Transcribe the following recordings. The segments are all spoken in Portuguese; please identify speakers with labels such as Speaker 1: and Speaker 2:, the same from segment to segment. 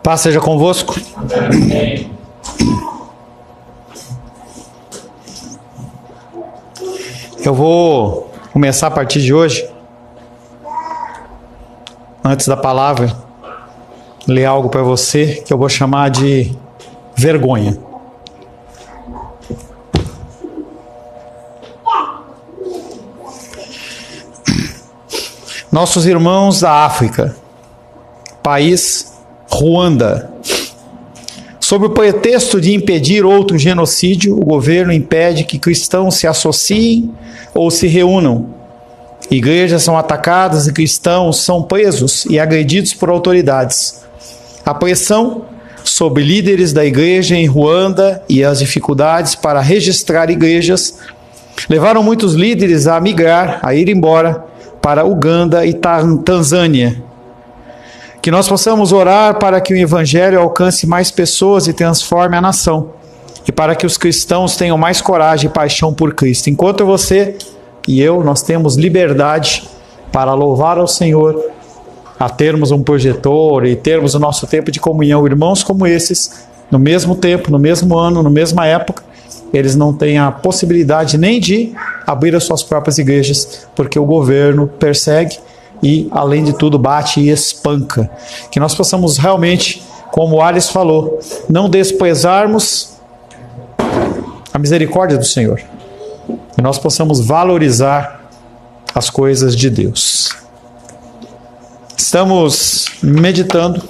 Speaker 1: Paz seja convosco. Eu vou começar a partir de hoje, antes da palavra, ler algo para você que eu vou chamar de vergonha. Nossos irmãos da África, país Ruanda. Sob o pretexto de impedir outro genocídio, o governo impede que cristãos se associem ou se reúnam. Igrejas são atacadas e cristãos são presos e agredidos por autoridades. A pressão sobre líderes da igreja em Ruanda e as dificuldades para registrar igrejas levaram muitos líderes a migrar, a ir embora para Uganda e Tanzânia. Que nós possamos orar para que o Evangelho alcance mais pessoas e transforme a nação. E para que os cristãos tenham mais coragem e paixão por Cristo. Enquanto você e eu, nós temos liberdade para louvar ao Senhor, a termos um projetor e termos o nosso tempo de comunhão. Irmãos como esses, no mesmo tempo, no mesmo ano, na mesma época, eles não têm a possibilidade nem de abrir as suas próprias igrejas, porque o governo persegue e, além de tudo, bate e espanca. Que nós possamos realmente, como o Alice falou, não desprezarmos a misericórdia do Senhor. Que nós possamos valorizar as coisas de Deus. Estamos meditando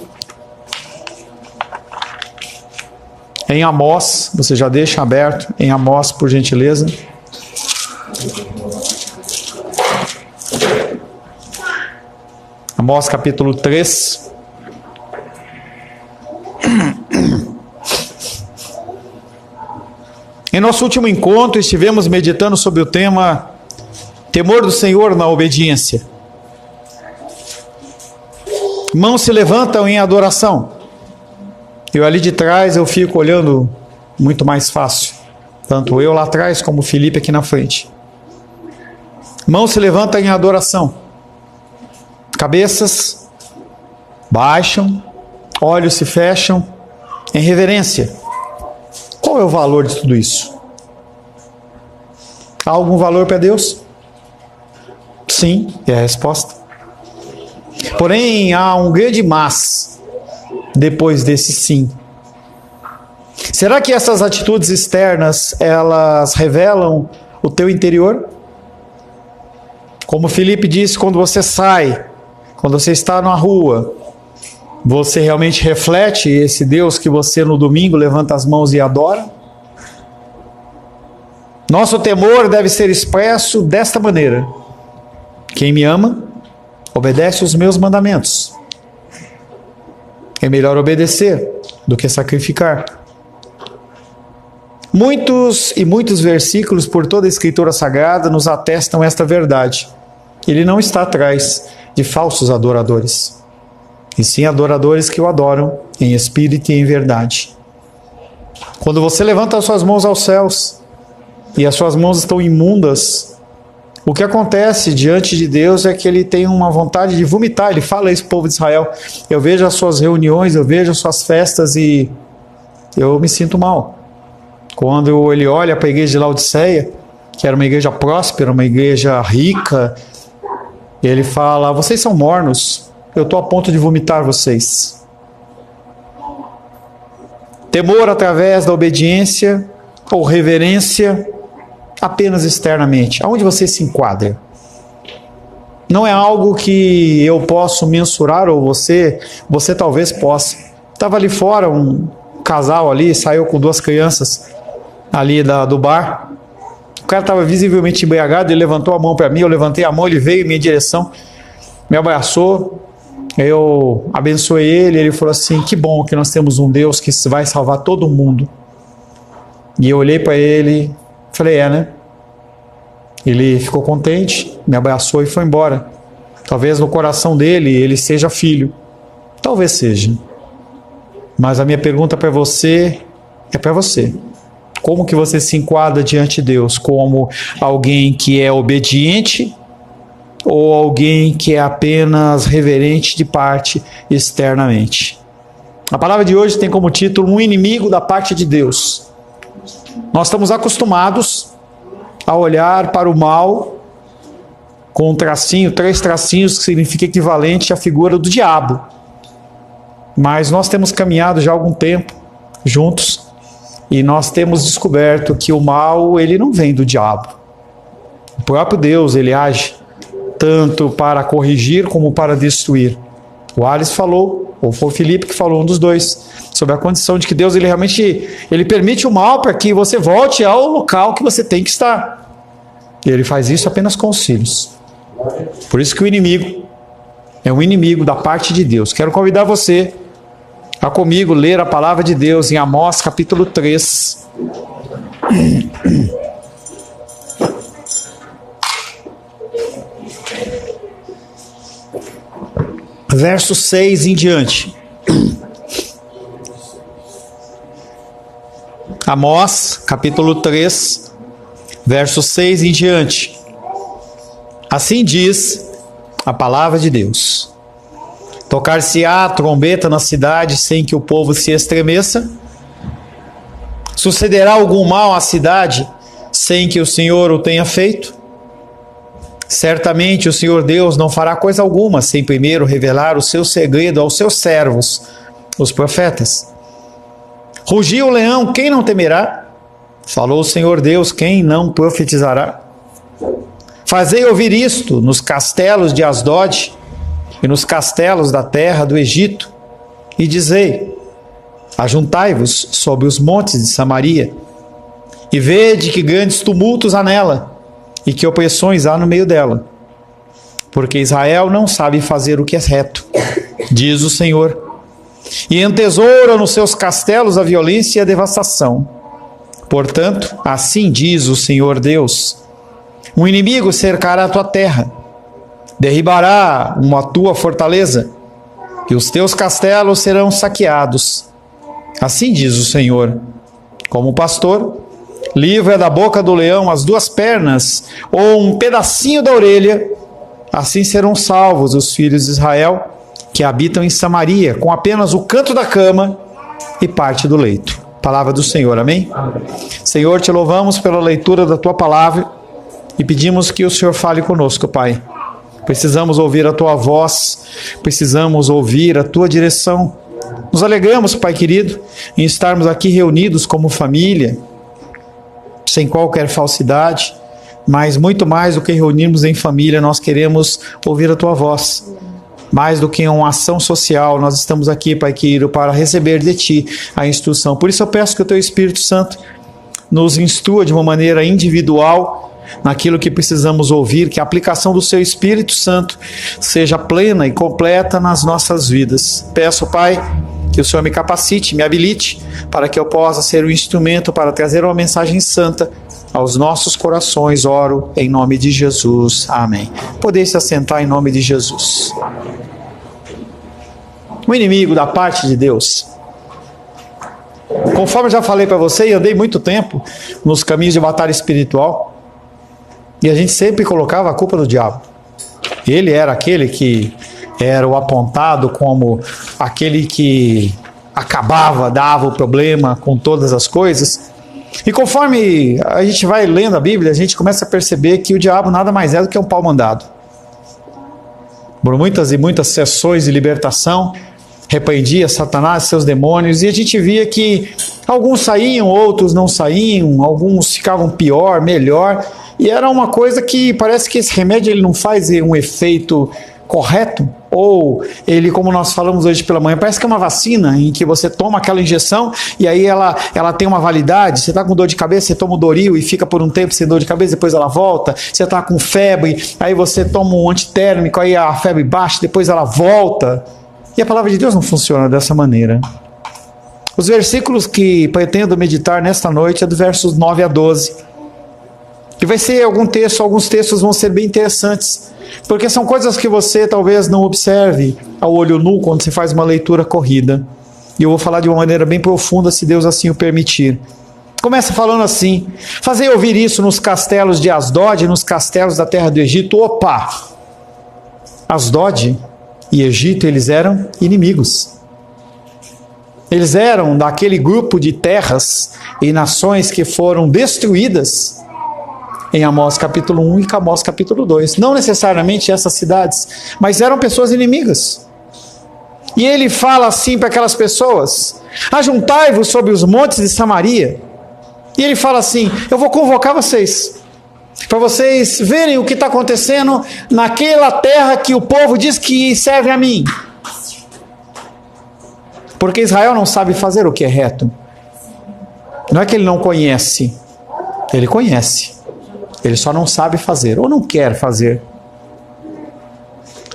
Speaker 1: em Amós. Você já deixa aberto em Amós, por gentileza. Amós capítulo 3. Em nosso último encontro estivemos meditando sobre o tema temor do Senhor na obediência. Mãos se levantam em adoração. Eu ali de trás eu fico olhando muito mais fácil. Tanto eu lá atrás como o Felipe aqui na frente. Mãos se levantam em adoração. Cabeças baixam, olhos se fecham em reverência. Qual é o valor de tudo isso? Há algum valor para Deus? Sim, é a resposta. Porém, há um grande mas depois desse sim. Será que essas atitudes externas, elas revelam o teu interior? Como Felipe disse, quando você sai, quando você está na rua, você realmente reflete esse Deus que você no domingo levanta as mãos e adora? Nosso temor deve ser expresso desta maneira: quem me ama, obedece os meus mandamentos. É melhor obedecer do que sacrificar. Muitos e muitos versículos por toda a Escritura Sagrada nos atestam esta verdade. Ele não está atrás de falsos adoradores, e sim adoradores que o adoram em espírito e em verdade. Quando você levanta as suas mãos aos céus e as suas mãos estão imundas, o que acontece diante de Deus é que ele tem uma vontade de vomitar. Ele fala isso para o povo de Israel: eu vejo as suas reuniões, eu vejo as suas festas e eu me sinto mal. Quando ele olha para a igreja de Laodiceia, que era uma igreja próspera, uma igreja rica, ele fala: vocês são mornos, eu estou a ponto de vomitar vocês. Temor através da obediência ou reverência apenas externamente. Aonde você se enquadra? Não é algo que eu posso mensurar, ou você talvez possa. Estava ali fora um casal ali, saiu com 2 crianças ali do bar. O cara estava visivelmente embriagado, ele levantou a mão para mim, eu levantei a mão, ele veio em minha direção, me abraçou, eu abençoei ele falou assim: que bom que nós temos um Deus que vai salvar todo mundo. E eu olhei para ele, falei: né? Ele ficou contente, me abraçou e foi embora. Talvez no coração dele ele seja filho, talvez seja. Mas a minha pergunta para você é para você: como que você se enquadra diante de Deus? Como alguém que é obediente ou alguém que é apenas reverente de parte externamente? A palavra de hoje tem como título um inimigo da parte de Deus. Nós estamos acostumados a olhar para o mal com um tracinho, 3 tracinhos, que significa equivalente à figura do diabo. Mas nós temos caminhado já há algum tempo juntos e nós temos descoberto que o mal, ele não vem do diabo. O próprio Deus, ele age tanto para corrigir como para destruir. O Alice falou, ou foi o Felipe que falou, um dos dois, sobre a condição de que Deus, ele realmente, ele permite o mal para que você volte ao local que você tem que estar. E ele faz isso apenas com os filhos. Por isso que o inimigo é um inimigo da parte de Deus. Quero convidar você a comigo ler a palavra de Deus em Amós capítulo 3. Verso 6 em diante. Amós, capítulo 3, verso 6 em diante. Assim diz a palavra de Deus: tocar-se-á a trombeta na cidade sem que o povo se estremeça? Sucederá algum mal à cidade sem que o Senhor o tenha feito? Certamente o Senhor Deus não fará coisa alguma sem primeiro revelar o seu segredo aos seus servos, os profetas. Rugiu o leão, quem não temerá? Falou o Senhor Deus, quem não profetizará? Fazei ouvir isto nos castelos de Asdod e nos castelos da terra do Egito, e dizei: ajuntai-vos sobre os montes de Samaria, e vede que grandes tumultos há nela, e que opressões há no meio dela. Porque Israel não sabe fazer o que é reto, diz o Senhor, e entesoura nos seus castelos a violência e a devastação. Portanto, assim diz o Senhor Deus: um inimigo cercará a tua terra, derribará a tua fortaleza, e os teus castelos serão saqueados. Assim diz o Senhor: como pastor, livra da boca do leão as 2 pernas, ou um pedacinho da orelha, assim serão salvos os filhos de Israel, que habitam em Samaria, com apenas o canto da cama e parte do leito. Palavra do Senhor, amém? Amém. Senhor, te louvamos pela leitura da tua palavra e pedimos que o Senhor fale conosco, Pai. Precisamos ouvir a tua voz, precisamos ouvir a tua direção. Nos alegramos, Pai querido, em estarmos aqui reunidos como família, sem qualquer falsidade, mas muito mais do que reunirmos em família, nós queremos ouvir a tua voz. Mais do que uma ação social, nós estamos aqui, Pai querido, para receber de ti a instrução. Por isso eu peço que o teu Espírito Santo nos instrua de uma maneira individual naquilo que precisamos ouvir, que a aplicação do seu Espírito Santo seja plena e completa nas nossas vidas. Peço, Pai, que o Senhor me capacite, me habilite, para que eu possa ser um instrumento para trazer uma mensagem santa aos nossos corações. Oro em nome de Jesus. Amém. Podeis se assentar em nome de Jesus. O inimigo da parte de Deus. Conforme eu já falei para você, eu andei muito tempo nos caminhos de batalha espiritual, e a gente sempre colocava a culpa no diabo. Ele era aquele que era o apontado como aquele que acabava, dava o problema com todas as coisas. E conforme a gente vai lendo a Bíblia, a gente começa a perceber que o diabo nada mais é do que um pau mandado. Por muitas e muitas sessões de libertação, repreendia Satanás e seus demônios, e a gente via que alguns saíam, outros não saíam, alguns ficavam pior, melhor, e era uma coisa que parece que esse remédio ele não faz um efeito correto, ou ele, como nós falamos hoje pela manhã, parece que é uma vacina em que você toma aquela injeção e aí ela tem uma validade. Você está com dor de cabeça, você toma o Doril e fica por um tempo sem dor de cabeça, depois ela volta. Você está com febre, aí você toma um antitérmico, aí a febre baixa, depois ela volta. E a palavra de Deus não funciona dessa maneira. Os versículos que pretendo meditar nesta noite é do versos 9 a 12. Que vai ser alguns textos vão ser bem interessantes, porque são coisas que você talvez não observe ao olho nu quando você faz uma leitura corrida. E eu vou falar de uma maneira bem profunda, se Deus assim o permitir. Começa falando assim: fazei ouvir isso nos castelos de Asdod e nos castelos da terra do Egito. Opa! Asdod e Egito, eles eram inimigos. Eles eram daquele grupo de terras e nações que foram destruídas em Amós capítulo 1 e Amós capítulo 2. Não necessariamente essas cidades, mas eram pessoas inimigas. E ele fala assim para aquelas pessoas: ajuntai-vos sobre os montes de Samaria. E ele fala assim: eu vou convocar vocês, para vocês verem o que está acontecendo naquela terra que o povo diz que serve a mim. Porque Israel não sabe fazer o que é reto. Não é que ele não conhece, ele conhece. Ele só não sabe fazer, ou não quer fazer.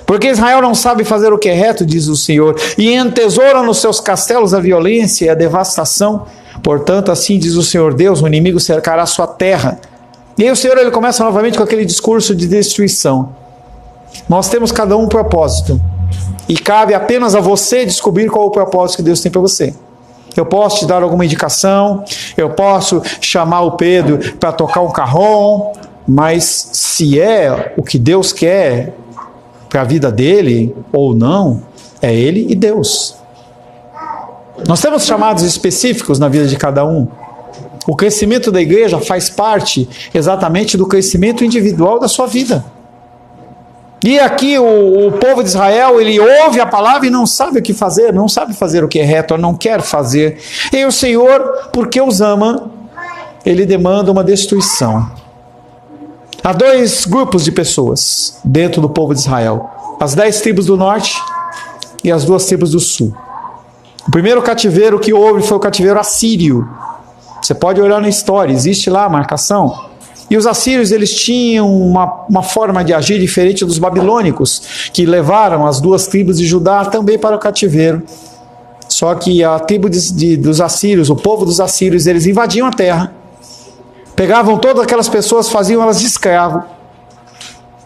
Speaker 1: Porque Israel não sabe fazer o que é reto, diz o Senhor, e entesoura nos seus castelos a violência e a devastação. Portanto, assim diz o Senhor Deus: o inimigo cercará a sua terra. E aí o Senhor, ele começa novamente com aquele discurso de destruição. Nós temos cada um propósito, e cabe apenas a você descobrir qual é o propósito que Deus tem para você. Eu posso te dar alguma indicação, eu posso chamar o Pedro para tocar um carrom, mas se é o que Deus quer para a vida dele ou não, é ele e Deus. Nós temos chamados específicos na vida de cada um. O crescimento da igreja faz parte exatamente do crescimento individual da sua vida. E aqui o povo de Israel, ele ouve a palavra e não sabe o que fazer, não sabe fazer o que é reto, não quer fazer. E o Senhor, porque os ama, ele demanda uma destruição. Há dois grupos de pessoas dentro do povo de Israel: as 10 tribos do norte e as 2 tribos do sul. O primeiro cativeiro que houve foi o cativeiro assírio. Você pode olhar na história, existe lá a marcação. E os assírios, eles tinham uma forma de agir diferente dos babilônicos, que levaram as 2 tribos de Judá também para o cativeiro. Só que a tribo dos assírios, o povo dos assírios, eles invadiam a terra, pegavam todas aquelas pessoas, faziam elas de escravo,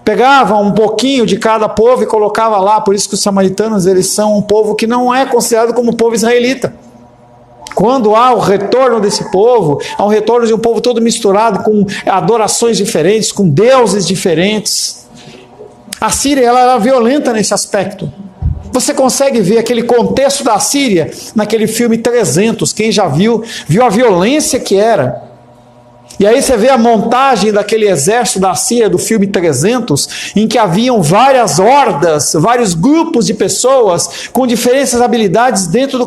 Speaker 1: pegavam um pouquinho de cada povo e colocavam lá. Por isso que os samaritanos, eles são um povo que não é considerado como povo israelita. Quando há o retorno desse povo, há um retorno de um povo todo misturado, com adorações diferentes, com deuses diferentes. A Síria, ela era violenta nesse aspecto. Você consegue ver aquele contexto da Síria naquele filme 300. Quem já viu a violência que era. E aí você vê a montagem daquele exército da Síria do filme 300, em que haviam várias hordas, vários grupos de pessoas com diferentes habilidades dentro do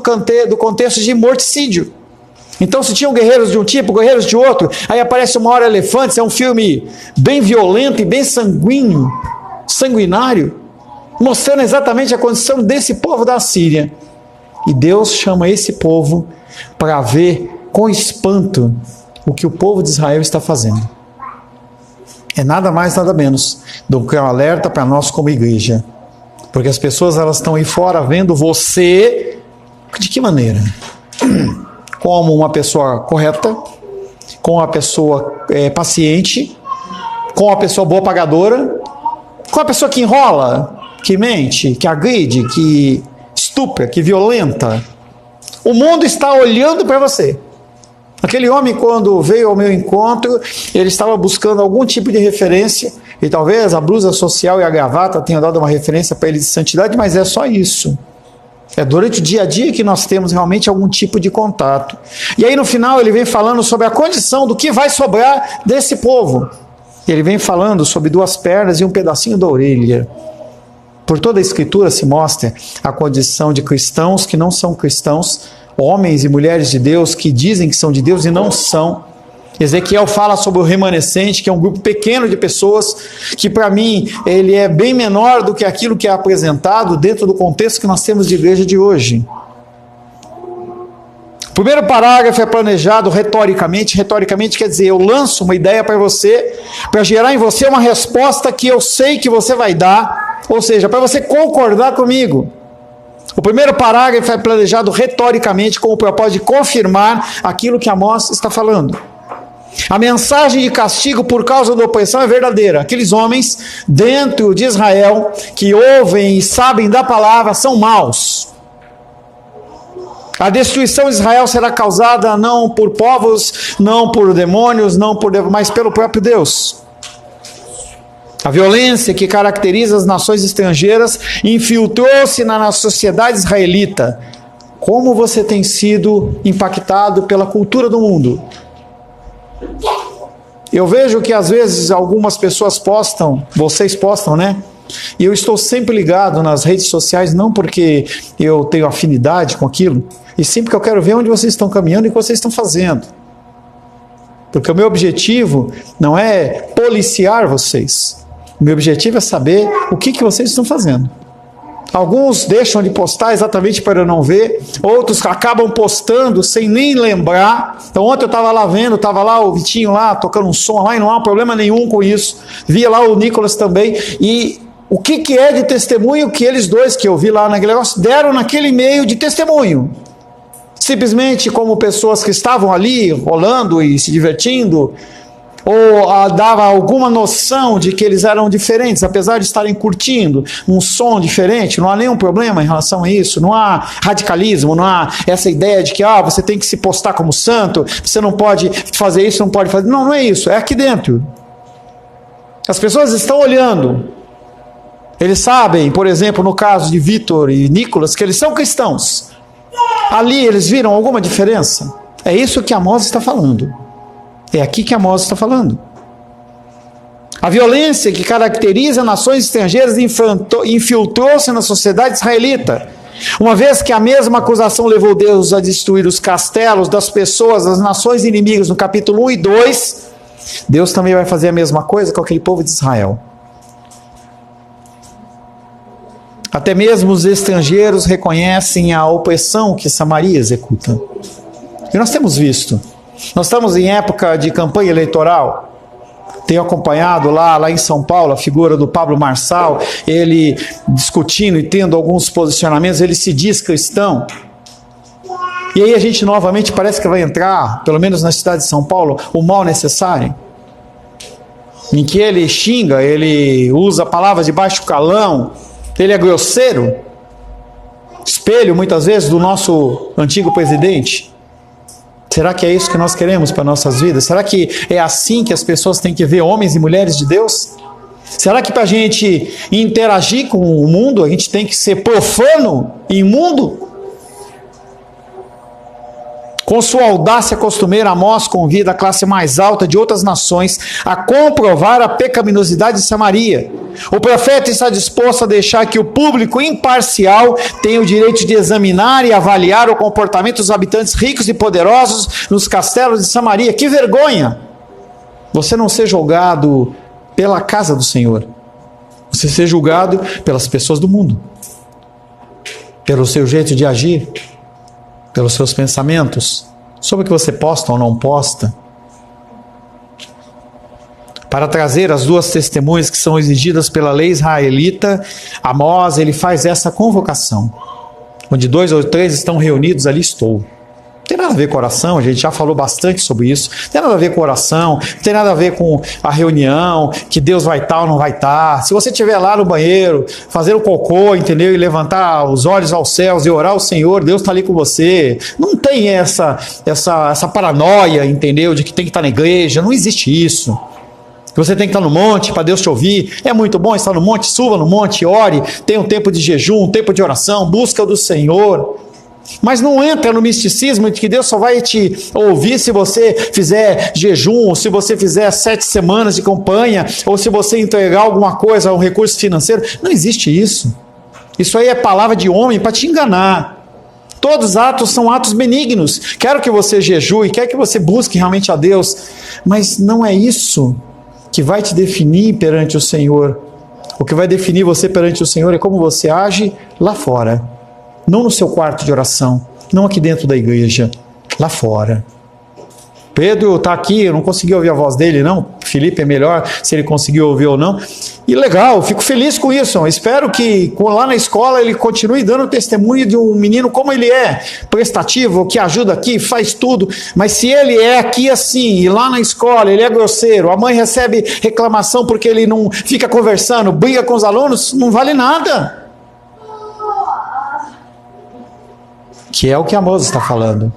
Speaker 1: contexto de morticídio. Então se tinham guerreiros de um tipo, guerreiros de outro, aí aparece uma hora elefantes. É um filme bem violento e bem sanguinário, mostrando exatamente a condição desse povo da Síria. E Deus chama esse povo para ver com espanto o que o povo de Israel está fazendo. É nada mais, nada menos do que um alerta para nós como igreja. Porque as pessoas, elas estão aí fora vendo você de que maneira? Como uma pessoa correta, como uma pessoa paciente, como uma pessoa boa pagadora, como uma pessoa que enrola, que mente, que agride, que estupra, que violenta. O mundo está olhando para você. Aquele homem, quando veio ao meu encontro, ele estava buscando algum tipo de referência, e talvez a blusa social e a gravata tenham dado uma referência para ele de santidade, mas é só isso. É durante o dia a dia que nós temos realmente algum tipo de contato. E aí no final ele vem falando sobre a condição do que vai sobrar desse povo. Ele vem falando sobre 2 pernas e um pedacinho da orelha. Por toda a Escritura se mostra a condição de cristãos que não são cristãos, homens e mulheres de Deus que dizem que são de Deus e não são. Ezequiel fala sobre o remanescente, que é um grupo pequeno de pessoas, que para mim ele é bem menor do que aquilo que é apresentado dentro do contexto que nós temos de igreja de hoje. O primeiro parágrafo é planejado retoricamente. Retoricamente quer dizer, eu lanço uma ideia para você, para gerar em você uma resposta que eu sei que você vai dar, ou seja, para você concordar comigo. O primeiro parágrafo é planejado retoricamente com o propósito de confirmar aquilo que Amós está falando. A mensagem de castigo por causa da opressão é verdadeira. Aqueles homens dentro de Israel que ouvem e sabem da palavra são maus. A destruição de Israel será causada não por povos, não por demônios, mas pelo próprio Deus. A violência que caracteriza as nações estrangeiras infiltrou-se na sociedade israelita. Como você tem sido impactado pela cultura do mundo? Eu vejo que às vezes algumas pessoas postam, vocês postam, né? E eu estou sempre ligado nas redes sociais, não porque eu tenho afinidade com aquilo, e sempre que eu quero ver onde vocês estão caminhando e o que vocês estão fazendo. Porque o meu objetivo não é policiar vocês. O meu objetivo é saber o que vocês estão fazendo. Alguns deixam de postar exatamente para eu não ver, outros acabam postando sem nem lembrar. Então ontem eu estava lá vendo, estava lá o Vitinho lá tocando um som lá e não há problema nenhum com isso. Via lá o Nicolas também. E o que é de testemunho que eles dois que eu vi lá naquele negócio deram naquele meio de testemunho? Simplesmente como pessoas que estavam ali rolando e se divertindo, ou dava alguma noção de que eles eram diferentes, apesar de estarem curtindo um som diferente. Não há nenhum problema em relação a isso, não há radicalismo, não há essa ideia de que você tem que se postar como santo, você não pode fazer isso, não pode fazer. Não, não é isso, é aqui dentro. As pessoas estão olhando, eles sabem, por exemplo, no caso de Vitor e Nicolas, que eles são cristãos. Ali eles viram alguma diferença? É isso que Amós está falando. É aqui que Amós está falando. A violência que caracteriza nações estrangeiras infiltrou-se na sociedade israelita. Uma vez que a mesma acusação levou Deus a destruir os castelos das pessoas, das nações inimigas, no capítulo 1 e 2, Deus também vai fazer a mesma coisa com aquele povo de Israel. Até mesmo os estrangeiros reconhecem a opressão que Samaria executa. E nós temos visto. Nós estamos em época de campanha eleitoral. Tenho acompanhado lá em São Paulo a figura do Pablo Marçal, ele discutindo e tendo alguns posicionamentos, ele se diz cristão. E aí a gente novamente parece que vai entrar, pelo menos na cidade de São Paulo, o mal necessário. Em que ele xinga, ele usa palavras de baixo calão, ele é grosseiro, espelho muitas vezes do nosso antigo presidente. Será que é isso que nós queremos para nossas vidas? Será que é assim que as pessoas têm que ver homens e mulheres de Deus? Será que para a gente interagir com o mundo, a gente tem que ser profano e imundo? Com sua audácia costumeira, Amós convida a classe mais alta de outras nações a comprovar a pecaminosidade de Samaria. O profeta está disposto a deixar que o público imparcial tenha o direito de examinar e avaliar o comportamento dos habitantes ricos e poderosos nos castelos de Samaria. Que vergonha! Você não ser julgado pela casa do Senhor. Você ser julgado pelas pessoas do mundo. Pelo seu jeito de agir. Pelos seus pensamentos, sobre o que você posta ou não posta. Para trazer as duas testemunhas que são exigidas pela lei israelita, Amós, ele faz essa convocação. Onde 2 ou 3 estão reunidos, ali estou. Não tem nada a ver com oração, a gente já falou bastante sobre isso. Não tem nada a ver com oração, não tem nada a ver com a reunião, que Deus vai estar ou não vai estar. Se você estiver lá no banheiro, fazer o cocô, entendeu? E levantar os olhos aos céus e orar ao Senhor, Deus está ali com você. Não tem essa paranoia, entendeu? De que tem que estar na igreja, não existe isso. Você tem que estar no monte para Deus te ouvir. É muito bom estar no monte, suba no monte, ore, tenha um tempo de jejum, um tempo de oração, busca do Senhor. Mas não entra no misticismo de que Deus só vai te ouvir se você fizer jejum, ou se você fizer 7 semanas de campanha, ou se você entregar alguma coisa, um recurso financeiro. Não existe isso. Isso aí é palavra de homem para te enganar. Todos os atos são atos benignos. Quero que você jejue, quero que você busque realmente a Deus, mas não é isso que vai te definir perante o Senhor. O que vai definir você perante o Senhor é como você age lá fora. Não no seu quarto de oração, não aqui dentro da igreja, lá fora. Pedro está aqui, eu não consegui ouvir a voz dele, não. Felipe é melhor se ele conseguiu ouvir ou não. E legal, fico feliz com isso. Espero que lá na escola ele continue dando testemunho de um menino como ele é, prestativo, que ajuda aqui, faz tudo. Mas se ele é aqui assim, e lá na escola ele é grosseiro, a mãe recebe reclamação porque ele não fica conversando, briga com os alunos, não vale nada. Que é o que Amós está falando.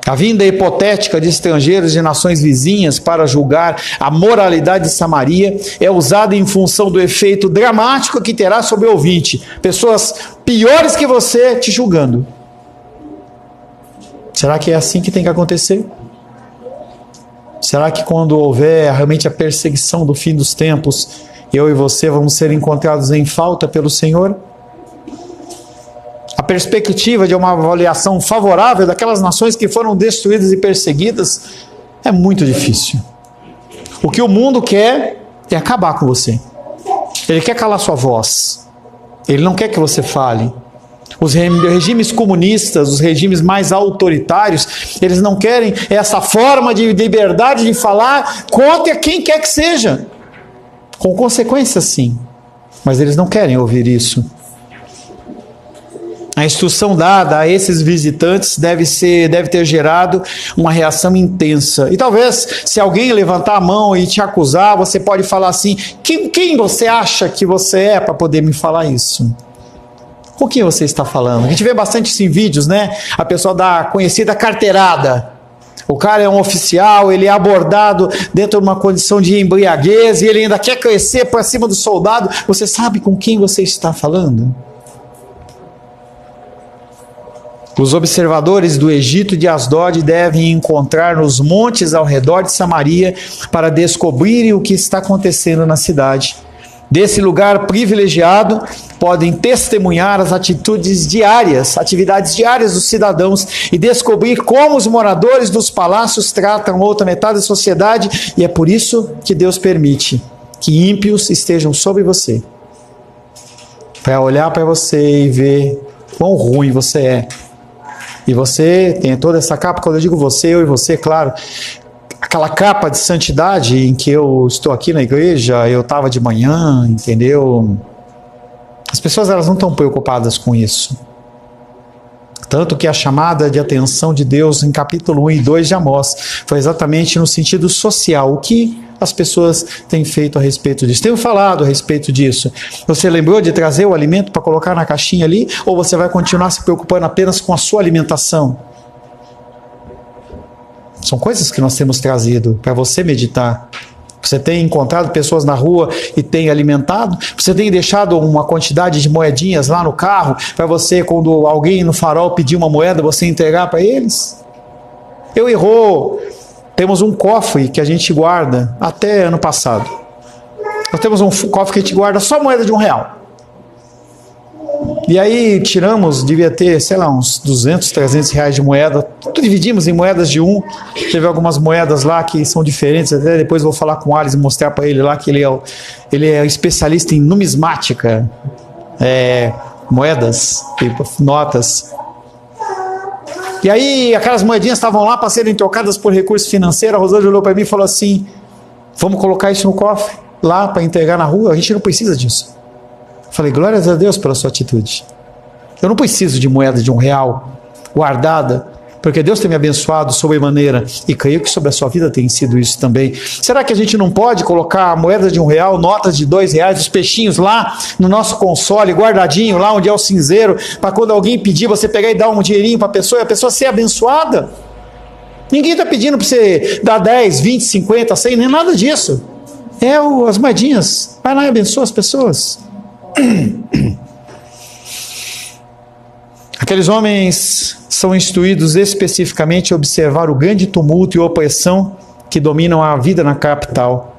Speaker 1: A vinda hipotética de estrangeiros de nações vizinhas para julgar a moralidade de Samaria é usada em função do efeito dramático que terá sobre o ouvinte. Pessoas piores que você te julgando. Será que é assim que tem que acontecer? Será que quando houver realmente a perseguição do fim dos tempos, eu e você vamos ser encontrados em falta pelo Senhor? A perspectiva de uma avaliação favorável daquelas nações que foram destruídas e perseguidas é muito difícil. O que o mundo quer é acabar com você. Ele quer calar sua voz. Ele não quer que você fale. Os regimes comunistas, os regimes mais autoritários, eles não querem essa forma de liberdade de falar contra quem quer que seja. Com consequências, sim. Mas eles não querem ouvir isso. A instrução dada a esses visitantes deve ter gerado uma reação intensa. E talvez, se alguém levantar a mão e te acusar, você pode falar assim: quem você acha que você é para poder me falar isso? Com quem você está falando? A gente vê bastante isso em vídeos, né? A pessoa dá a conhecida carteirada. O cara é um oficial, ele é abordado dentro de uma condição de embriaguez e ele ainda quer crescer para cima do soldado. Você sabe com quem você está falando? Os observadores do Egito de Asdod devem encontrar nos montes ao redor de Samaria para descobrirem o que está acontecendo na cidade. Desse lugar privilegiado, podem testemunhar as atividades diárias dos cidadãos e descobrir como os moradores dos palácios tratam outra metade da sociedade, e é por isso que Deus permite que ímpios estejam sobre você, para olhar para você e ver quão ruim você é. E você tem toda essa capa, quando eu digo você, eu e você, claro, aquela capa de santidade em que eu estou aqui na igreja, eu estava de manhã, entendeu? As pessoas, elas não estão preocupadas com isso. Tanto que a chamada de atenção de Deus em capítulo 1 e 2 de Amós foi exatamente no sentido social. O que as pessoas têm feito a respeito disso? Tenho falado a respeito disso. Você lembrou de trazer o alimento para colocar na caixinha ali? Ou você vai continuar se preocupando apenas com a sua alimentação? São coisas que nós temos trazido para você meditar. Você tem encontrado pessoas na rua e tem alimentado? Você tem deixado uma quantidade de moedinhas lá no carro para você, quando alguém no farol pedir uma moeda, você entregar para eles? Eu e Rô temos um cofre que a gente guarda até ano passado. Nós temos um cofre que a gente guarda só moeda de R$1. E aí tiramos, devia ter, sei lá, uns 200, 300 reais de moeda. Tudo dividimos em moedas de um. Teve algumas moedas lá que são diferentes. Até depois vou falar com o Alisson e mostrar para ele lá que ele é especialista em numismática. Moedas, notas. E aí aquelas moedinhas estavam lá para serem trocadas por recurso financeiro. A Rosângela olhou para mim e falou assim: vamos colocar isso no cofre lá para entregar na rua? A gente não precisa disso. Falei, glórias a Deus pela sua atitude. Eu não preciso de moeda de R$1 guardada, porque Deus tem me abençoado sobremaneira, e creio que sobre a sua vida tem sido isso também. Será que a gente não pode colocar moedas de R$1, notas de R$2, os peixinhos lá no nosso console, guardadinho lá onde é o cinzeiro, para quando alguém pedir, você pegar e dar um dinheirinho para a pessoa e a pessoa ser abençoada? Ninguém está pedindo para você dar 10, 20, 50, 100, nem nada disso. As moedinhas. Vai lá e abençoa as pessoas. Aqueles homens são instruídos especificamente a observar o grande tumulto e opressão que dominam a vida na capital.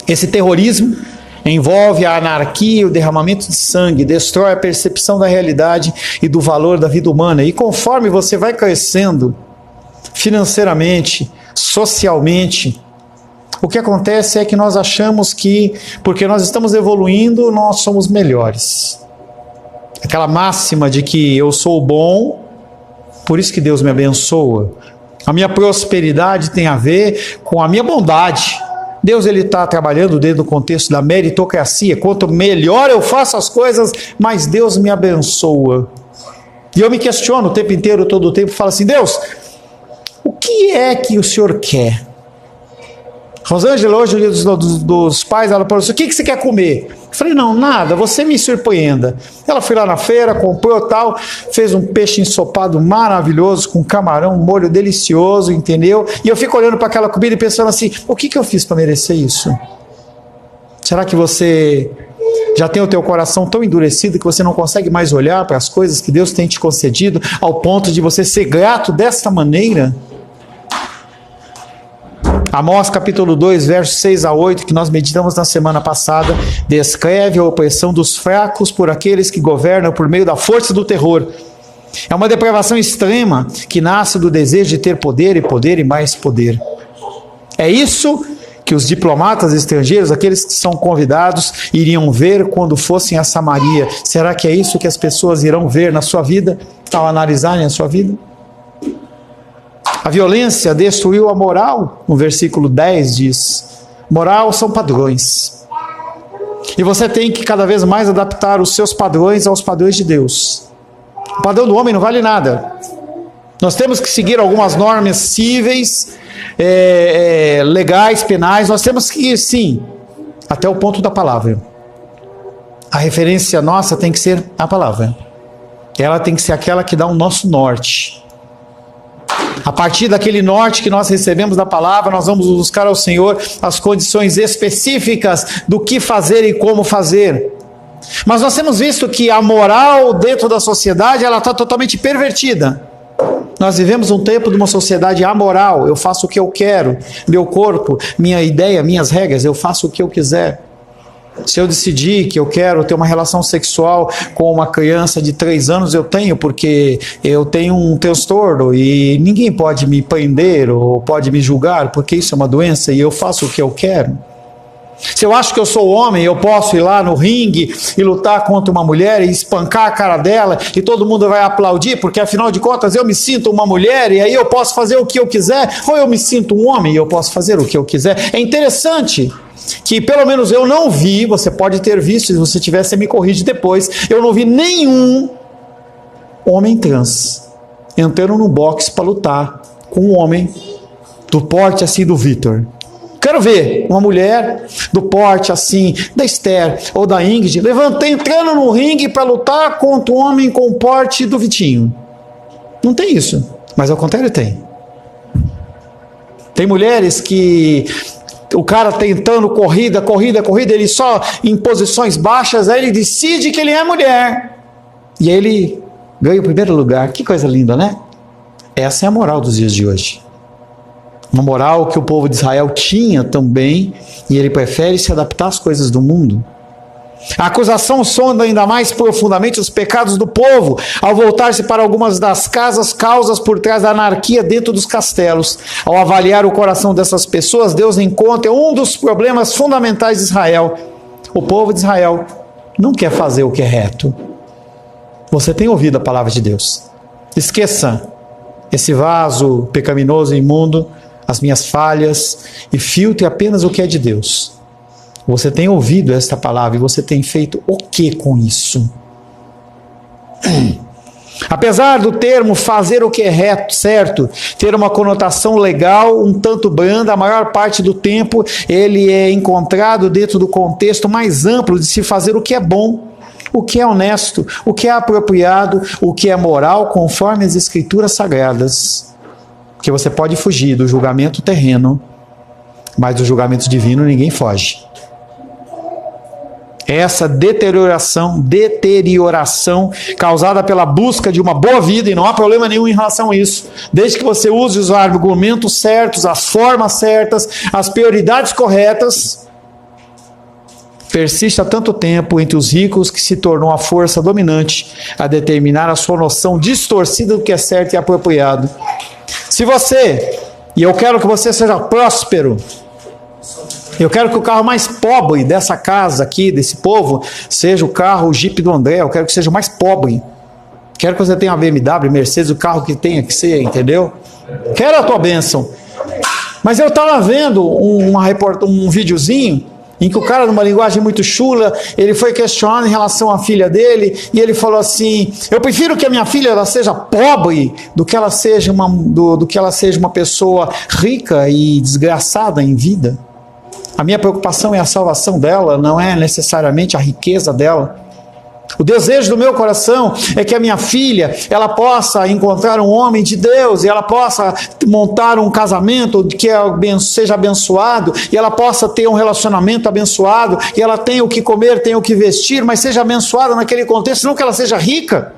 Speaker 1: Esse terrorismo envolve a anarquia e o derramamento de sangue, destrói a percepção da realidade e do valor da vida humana. E conforme você vai crescendo financeiramente, socialmente, o que acontece é que nós achamos que, porque nós estamos evoluindo, nós somos melhores. Aquela máxima de que eu sou bom, por isso que Deus me abençoa. A minha prosperidade tem a ver com a minha bondade. Deus, ele está trabalhando dentro do contexto da meritocracia. Quanto melhor eu faço as coisas, mais Deus me abençoa. E eu me questiono o tempo inteiro, todo o tempo, falo assim: Deus, o que é que o Senhor quer? Rosângela, hoje, no dia dos pais, ela falou assim, o que você quer comer? Eu falei, não, nada, você me surpreenda. Ela foi lá na feira, comprou tal, fez um peixe ensopado maravilhoso, com camarão, um molho delicioso, entendeu? E eu fico olhando para aquela comida e pensando assim, o que eu fiz para merecer isso? Será que você já tem o teu coração tão endurecido que você não consegue mais olhar para as coisas que Deus tem te concedido, ao ponto de você ser grato desta maneira? Amós capítulo 2, versos 6 a 8, que nós meditamos na semana passada, descreve a opressão dos fracos por aqueles que governam por meio da força do terror. É uma depravação extrema que nasce do desejo de ter poder e mais poder. É isso que os diplomatas estrangeiros, aqueles que são convidados, iriam ver quando fossem a Samaria. Será que é isso que as pessoas irão ver na sua vida, ao analisarem a sua vida? A violência destruiu a moral, no versículo 10 diz, moral são padrões. E você tem que cada vez mais adaptar os seus padrões aos padrões de Deus. O padrão do homem não vale nada. Nós temos que seguir algumas normas cíveis, legais, penais, nós temos que ir, sim, até o ponto da palavra. A referência nossa tem que ser a palavra. Ela tem que ser aquela que dá o nosso norte. A partir daquele norte que nós recebemos da palavra, nós vamos buscar ao Senhor as condições específicas do que fazer e como fazer. Mas nós temos visto que a moral dentro da sociedade, ela está totalmente pervertida. Nós vivemos um tempo de uma sociedade amoral. Eu faço o que eu quero, meu corpo, minha ideia, minhas regras, eu faço o que eu quiser. Se eu decidir que eu quero ter uma relação sexual com uma criança de 3 anos, eu tenho, porque eu tenho um transtorno e ninguém pode me prender ou pode me julgar, porque isso é uma doença e eu faço o que eu quero. Se eu acho que eu sou homem, eu posso ir lá no ringue e lutar contra uma mulher e espancar a cara dela e todo mundo vai aplaudir, porque afinal de contas eu me sinto uma mulher e aí eu posso fazer o que eu quiser, ou eu me sinto um homem e eu posso fazer o que eu quiser. É interessante que pelo menos eu não vi, você pode ter visto, se você tiver, você me corrige depois, eu não vi nenhum homem trans entrando no boxe para lutar com um homem do porte assim do Vitor. Quero ver uma mulher do porte assim, da Esther ou da Ingrid, entrando no ringue para lutar contra um homem com o porte do Vitinho. Não tem isso, mas ao contrário tem. Tem mulheres que o cara tentando corrida, ele só em posições baixas, aí ele decide que ele é mulher. E aí ele ganha o primeiro lugar. Que coisa linda, né? Essa é a moral dos dias de hoje. Uma moral que o povo de Israel tinha também, e ele prefere se adaptar às coisas do mundo. A acusação sonda ainda mais profundamente os pecados do povo, ao voltar-se para algumas das causas por trás da anarquia dentro dos castelos. Ao avaliar o coração dessas pessoas, Deus encontra um dos problemas fundamentais de Israel. O povo de Israel não quer fazer o que é reto. Você tem ouvido a palavra de Deus. Esqueça esse vaso pecaminoso e imundo, as minhas falhas, e filtre apenas o que é de Deus. Você tem ouvido esta palavra e você tem feito o que com isso? Apesar do termo fazer o que é reto, certo, ter uma conotação legal, um tanto branda, a maior parte do tempo ele é encontrado dentro do contexto mais amplo de se fazer o que é bom, o que é honesto, o que é apropriado, o que é moral, conforme as escrituras sagradas. Porque você pode fugir do julgamento terreno, mas do julgamento divino ninguém foge. Essa deterioração causada pela busca de uma boa vida, e não há problema nenhum em relação a isso, desde que você use os argumentos certos, as formas certas, as prioridades corretas, persiste há tanto tempo entre os ricos que se tornou a força dominante a determinar a sua noção distorcida do que é certo e apropriado. Se você, e eu quero que você seja próspero, eu quero que o carro mais pobre dessa casa aqui, desse povo, seja o carro, o Jeep do André, eu quero que seja o mais pobre. Quero que você tenha uma BMW, Mercedes, o carro que tenha que ser, entendeu? Quero a tua bênção. Mas eu estava vendo um videozinho em que o cara, numa linguagem muito chula, ele foi questionado em relação à filha dele, e ele falou assim: eu prefiro que a minha filha ela seja pobre do que ela seja uma pessoa rica e desgraçada em vida. A minha preocupação é a salvação dela, não é necessariamente a riqueza dela. O desejo do meu coração é que a minha filha, ela possa encontrar um homem de Deus, e ela possa montar um casamento que seja abençoado, e ela possa ter um relacionamento abençoado, e ela tenha o que comer, tenha o que vestir, mas seja abençoada naquele contexto, não que ela seja rica.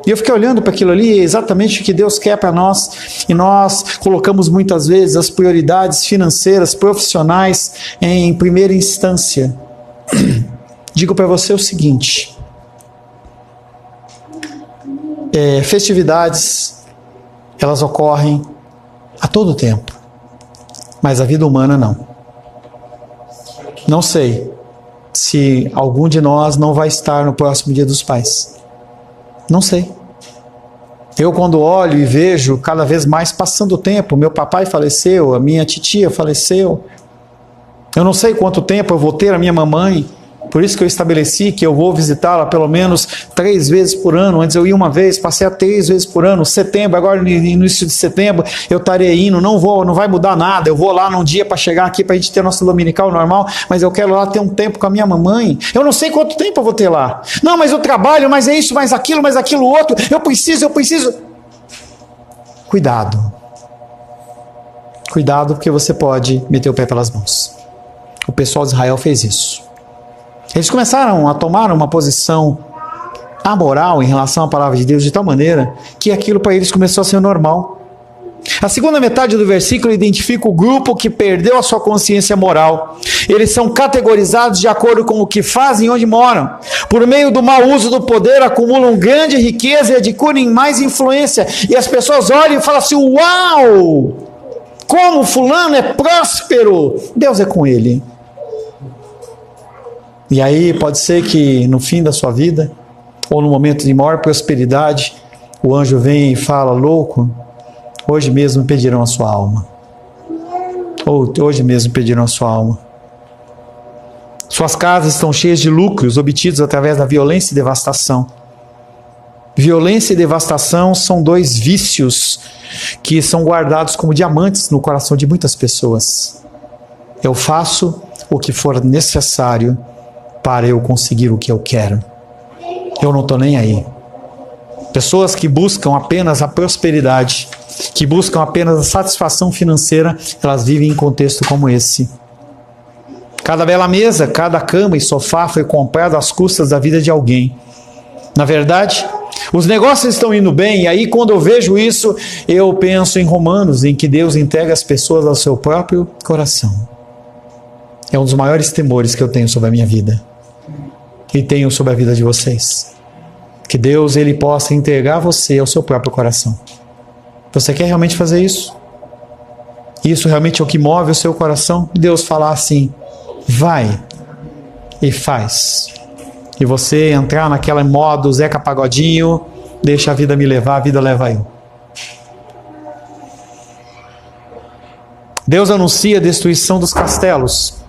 Speaker 1: E eu fiquei olhando para aquilo ali, exatamente o que Deus quer para nós, e nós colocamos muitas vezes as prioridades financeiras, profissionais, em primeira instância. Digo para você o seguinte: festividades, elas ocorrem a todo tempo, mas a vida humana não. Não sei se algum de nós não vai estar no próximo Dia dos Pais. Não sei. Eu, quando olho e vejo cada vez mais passando o tempo, meu papai faleceu, a minha titia faleceu, eu não sei quanto tempo eu vou ter a minha mamãe. Por isso que eu estabeleci que eu vou visitá-la pelo menos 3 vezes por ano. Antes eu ia uma vez, passei a 3 vezes por ano. Setembro, agora no início de setembro, eu estarei indo. Não vai mudar nada. Eu vou lá num dia para chegar aqui para a gente ter nossa dominical normal, mas eu quero lá ter um tempo com a minha mamãe. Eu não sei quanto tempo eu vou ter lá. Não, mas eu trabalho, mas é isso, mais aquilo outro. Eu preciso. Cuidado. Cuidado, porque você pode meter o pé pelas mãos. O pessoal de Israel fez isso. Eles começaram a tomar uma posição amoral em relação à palavra de Deus de tal maneira que aquilo para eles começou a ser normal. A segunda metade do versículo identifica o grupo que perdeu a sua consciência moral. Eles são categorizados de acordo com o que fazem e onde moram. Por meio do mau uso do poder, acumulam grande riqueza e adquirem mais influência. E as pessoas olham e falam assim: uau! Como fulano é próspero! Deus é com ele. E aí pode ser que no fim da sua vida, ou no momento de maior prosperidade, o anjo vem e fala: louco, hoje mesmo pedirão a sua alma. Ou hoje mesmo pedirão a sua alma. Suas casas estão cheias de lucros obtidos através da violência e devastação. Violência e devastação são 2 vícios que são guardados como diamantes no coração de muitas pessoas. Eu faço o que for necessário para eu conseguir o que eu quero. Eu não estou nem aí. Pessoas que buscam apenas a prosperidade, que buscam apenas a satisfação financeira, elas vivem em contexto como esse. Cada bela mesa, cada cama e sofá foi comprado às custas da vida de alguém. Na verdade, os negócios estão indo bem, e aí quando eu vejo isso, eu penso em Romanos, em que Deus entrega as pessoas ao seu próprio coração. É um dos maiores temores que eu tenho sobre a minha vida. E tenho sobre a vida de vocês. Que Deus, Ele possa entregar você ao seu próprio coração. Você quer realmente fazer isso? Isso realmente é o que move o seu coração? Deus falar assim: vai e faz. E você entrar naquela modo Zeca Pagodinho, deixa a vida me levar, a vida leva eu. Deus anuncia a destruição dos castelos.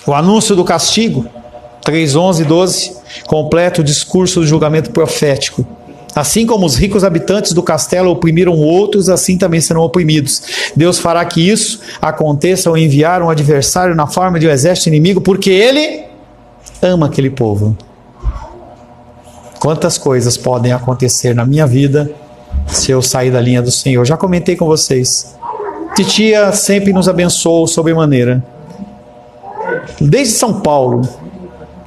Speaker 1: O anúncio do castigo, 3:11 e 12, completa o discurso do julgamento profético. Assim como os ricos habitantes do castelo oprimiram outros, assim também serão oprimidos. Deus fará que isso aconteça ao enviar um adversário na forma de um exército inimigo, porque Ele ama aquele povo. Quantas coisas podem acontecer na minha vida se eu sair da linha do Senhor? Já comentei com vocês. Titia sempre nos abençoou sobremaneira. Desde São Paulo.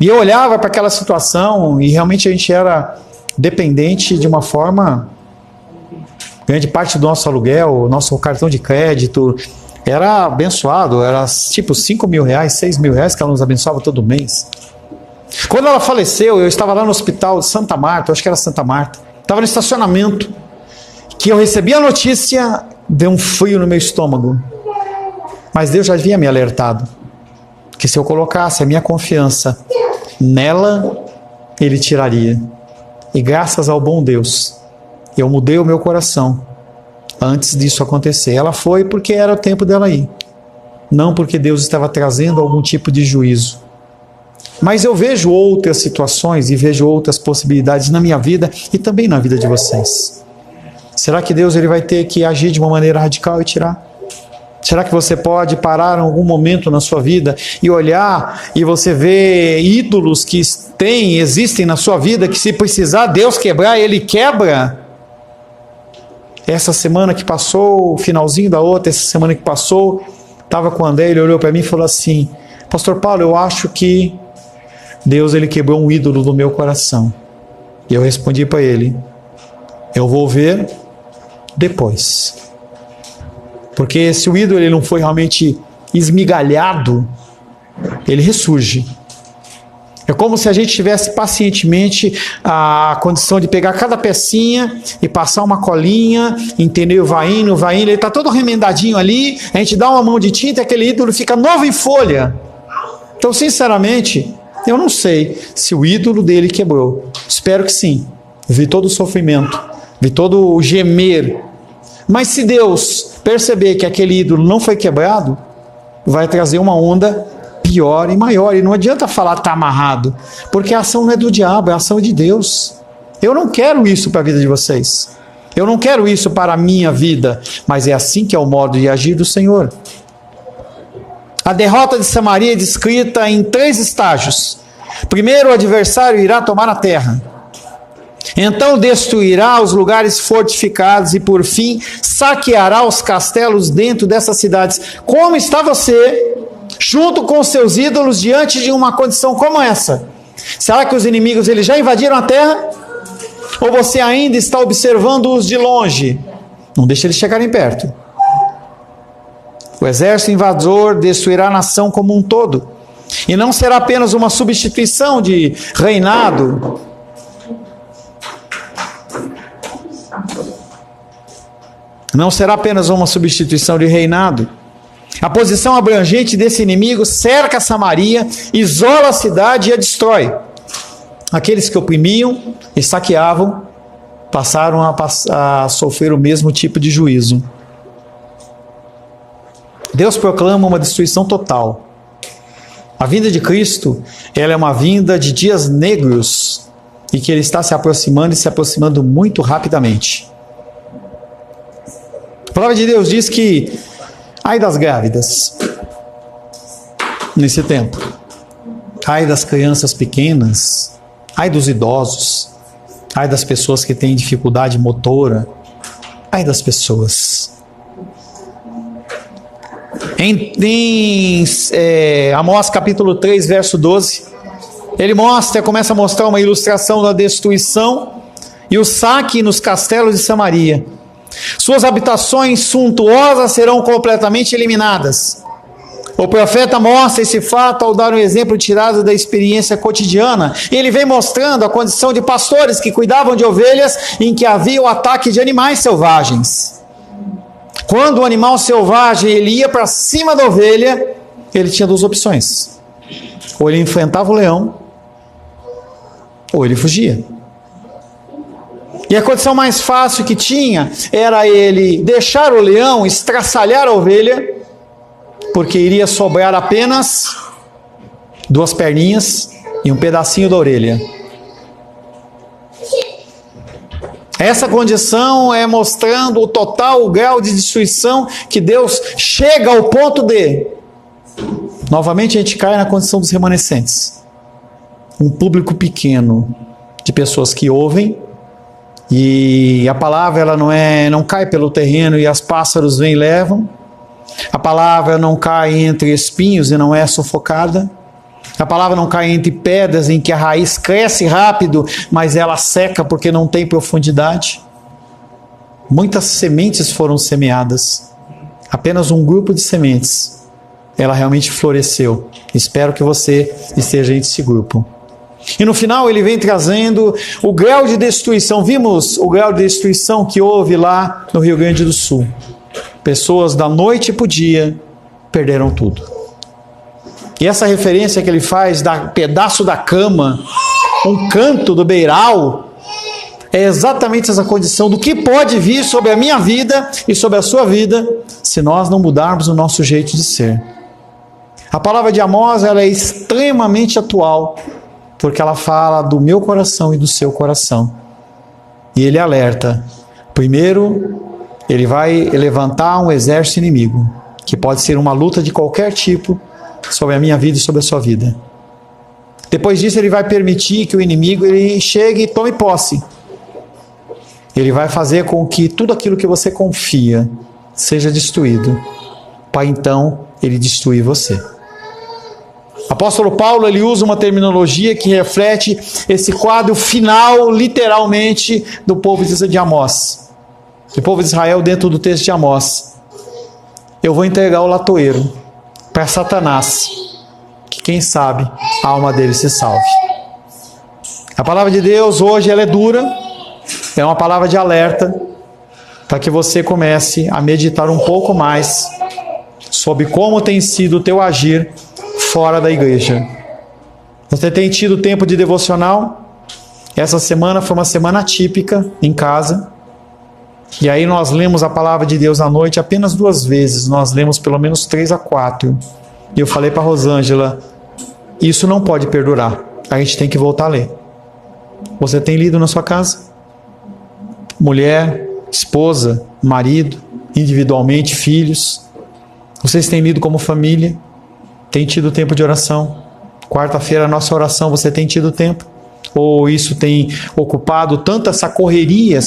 Speaker 1: E eu olhava para aquela situação e realmente a gente era dependente de uma forma. Grande parte do nosso aluguel, nosso cartão de crédito era abençoado, era tipo 5 mil reais, 6 mil reais que ela nos abençoava todo mês. Quando ela faleceu, eu estava lá no hospital de Santa Marta, acho que era Santa Marta, estava no estacionamento, que eu recebi a notícia, deu um frio no meu estômago. Mas Deus já havia me alertado que se eu colocasse a minha confiança nela, Ele tiraria. E graças ao bom Deus, eu mudei o meu coração antes disso acontecer. Ela foi porque era o tempo dela ir, não porque Deus estava trazendo algum tipo de juízo. Mas eu vejo outras situações e vejo outras possibilidades na minha vida e também na vida de vocês. Será que Deus ele vai ter que agir de uma maneira radical e tirar? Será que você pode parar em algum momento na sua vida e olhar e você vê ídolos que existem na sua vida, que se precisar Deus quebrar, Ele quebra? Essa semana que passou, o finalzinho da outra, essa semana que passou, estava com o André, ele olhou para mim e falou assim: Pastor Paulo, eu acho que Deus ele quebrou um ídolo do meu coração. E eu respondi para ele: eu vou ver depois. Porque se o ídolo ele não foi realmente esmigalhado, ele ressurge. É como se a gente tivesse pacientemente a condição de pegar cada pecinha e passar uma colinha, entendeu? Vai indo, ele está todo remendadinho ali, a gente dá uma mão de tinta e aquele ídolo fica novo em folha. Então, sinceramente, eu não sei se o ídolo dele quebrou. Espero que sim. Vi todo o sofrimento, vi todo o gemer. Mas se Deus perceber que aquele ídolo não foi quebrado, vai trazer uma onda pior e maior. E não adianta falar está amarrado, porque a ação não é do diabo, é a ação de Deus. Eu não quero isso para a vida de vocês. Eu não quero isso para a minha vida, mas é assim que é o modo de agir do Senhor. A derrota de Samaria é descrita em 3 estágios. Primeiro, o adversário irá tomar a terra. Então destruirá os lugares fortificados e, por fim, saqueará os castelos dentro dessas cidades. Como está você, junto com seus ídolos, diante de uma condição como essa? Será que os inimigos eles já invadiram a terra? Ou você ainda está observando-os de longe? Não deixe eles chegarem perto. O exército invasor destruirá a nação como um todo. E não será apenas uma substituição de reinado. Não será apenas uma substituição de reinado. A posição abrangente desse inimigo cerca Samaria, isola a cidade e a destrói. Aqueles que oprimiam e saqueavam passaram a sofrer o mesmo tipo de juízo. Deus proclama uma destruição total. A vinda de Cristo, ela é uma vinda de dias negros e que Ele está se aproximando e se aproximando muito rapidamente. A palavra de Deus diz que ai das grávidas nesse tempo, ai das crianças pequenas, ai dos idosos, ai das pessoas que têm dificuldade motora, ai das pessoas. Em Amós capítulo 3, verso 12, ele começa a mostrar uma ilustração da destruição e o saque nos castelos de Samaria. Suas habitações suntuosas serão completamente eliminadas. O profeta mostra esse fato ao dar um exemplo tirado da experiência cotidiana. Ele vem mostrando a condição de pastores que cuidavam de ovelhas em que havia o ataque de animais selvagens. Quando o animal selvagem ele ia para cima da ovelha, ele tinha 2 opções. Ou ele enfrentava o leão, ou ele fugia. E a condição mais fácil que tinha era ele deixar o leão estraçalhar a ovelha, porque iria sobrar apenas 2 perninhas e um pedacinho da orelha. Essa condição é mostrando o total grau de destruição que Deus chega ao ponto de... Novamente a gente cai na condição dos remanescentes. Um público pequeno de pessoas que ouvem e a palavra ela não cai pelo terreno e as pássaros vêm e levam. A palavra não cai entre espinhos e não é sufocada. A palavra não cai entre pedras em que a raiz cresce rápido, mas ela seca porque não tem profundidade. Muitas sementes foram semeadas. Apenas um grupo de sementes. Ela realmente floresceu. Espero que você esteja entre esse grupo. E no final ele vem trazendo o grau de destruição. Vimos o grau de destruição que houve lá no Rio Grande do Sul. Pessoas da noite para o dia perderam tudo. E essa referência que ele faz da pedaço da cama, um canto do beiral, é exatamente essa condição do que pode vir sobre a minha vida e sobre a sua vida se nós não mudarmos o nosso jeito de ser. A palavra de Amós ela é extremamente atual, porque ela fala do meu coração e do seu coração. E ele alerta. Primeiro, ele vai levantar um exército inimigo. que pode ser uma luta de qualquer tipo sobre a minha vida e sobre a sua vida. Depois disso, Ele vai permitir que o inimigo ele chegue e tome posse. Ele vai fazer com que tudo aquilo que você confia seja destruído, para então Ele destruir você. Apóstolo Paulo, ele usa uma terminologia que reflete esse quadro final, literalmente, do povo de Amós. Do povo de Israel dentro do texto de Amós. Eu vou entregar o latoeiro para Satanás, que quem sabe a alma dele se salve. A palavra de Deus hoje ela é dura, é uma palavra de alerta, para que você comece a meditar um pouco mais sobre como tem sido o teu agir fora da igreja. Você tem tido tempo de devocional? Essa semana foi uma semana atípica em casa. E aí nós lemos a palavra de Deus à noite apenas 2 vezes. Nós lemos pelo menos 3 a 4. E eu falei para a Rosângela, isso não pode perdurar. A gente tem que voltar a ler. Você tem lido na sua casa? Mulher, esposa, marido, individualmente, filhos. Vocês têm lido como família? Tem tido tempo de oração? Quarta-feira a nossa oração, você tem tido tempo? Ou isso tem ocupado tanto essa correria,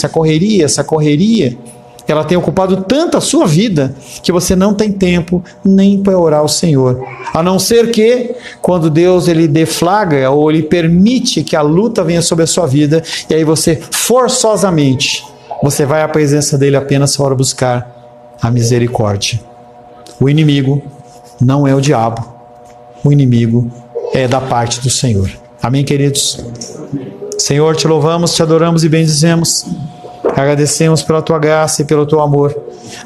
Speaker 1: ela tem ocupado tanto a sua vida, que você não tem tempo nem para orar ao Senhor. A não ser que, quando Deus ele deflagra, ou ele permite que a luta venha sobre a sua vida, e aí você, forçosamente, você vai à presença dele apenas para buscar a misericórdia. O inimigo não é o diabo. O inimigo é da parte do Senhor. Amém, queridos? Senhor, te louvamos, te adoramos e bendizemos. Agradecemos pela tua graça e pelo teu amor.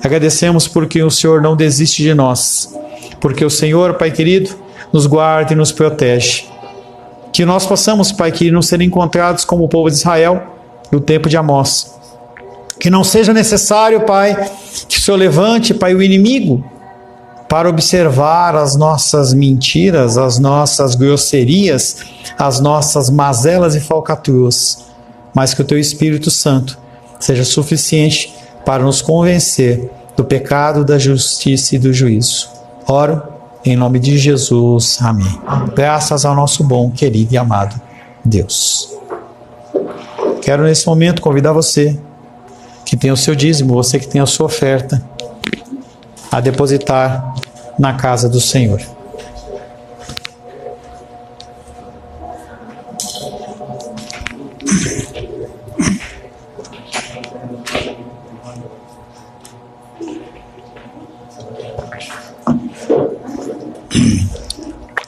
Speaker 1: Agradecemos porque o Senhor não desiste de nós. Porque o Senhor, Pai querido, nos guarda e nos protege. Que nós possamos, Pai querido, não ser encontrados como o povo de Israel no tempo de Amós. Que não seja necessário, Pai, que o Senhor levante, Pai, o inimigo para observar as nossas mentiras, as nossas grosserias, as nossas mazelas e falcatruas, mas que o Teu Espírito Santo seja suficiente para nos convencer do pecado, da justiça e do juízo. Oro em nome de Jesus. Amém. Graças ao nosso bom, querido e amado Deus. Quero nesse momento convidar você que tem o seu dízimo, você que tem a sua oferta, a depositar na casa do Senhor.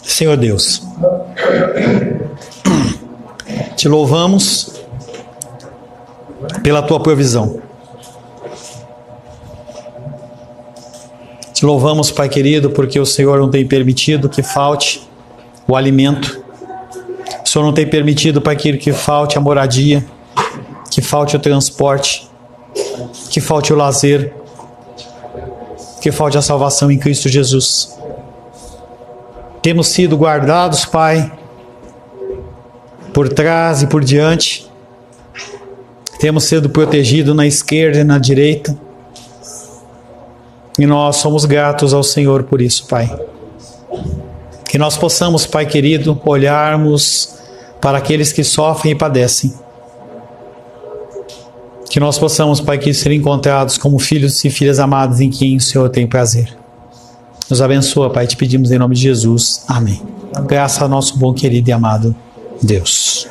Speaker 1: Senhor Deus, te louvamos pela tua provisão. Te louvamos, Pai querido, porque o Senhor não tem permitido que falte o alimento. O Senhor não tem permitido, Pai querido, que falte a moradia, que falte o transporte, que falte o lazer, que falte a salvação em Cristo Jesus. Temos sido guardados, Pai, por trás e por diante. Temos sido protegidos na esquerda e na direita. E nós somos gratos ao Senhor por isso, Pai. Que nós possamos, Pai querido, olharmos para aqueles que sofrem e padecem. Que nós possamos, Pai querido, ser encontrados como filhos e filhas amadas em quem o Senhor tem prazer. Nos abençoa, Pai, te pedimos em nome de Jesus. Amém. Graças ao nosso bom, querido e amado Deus.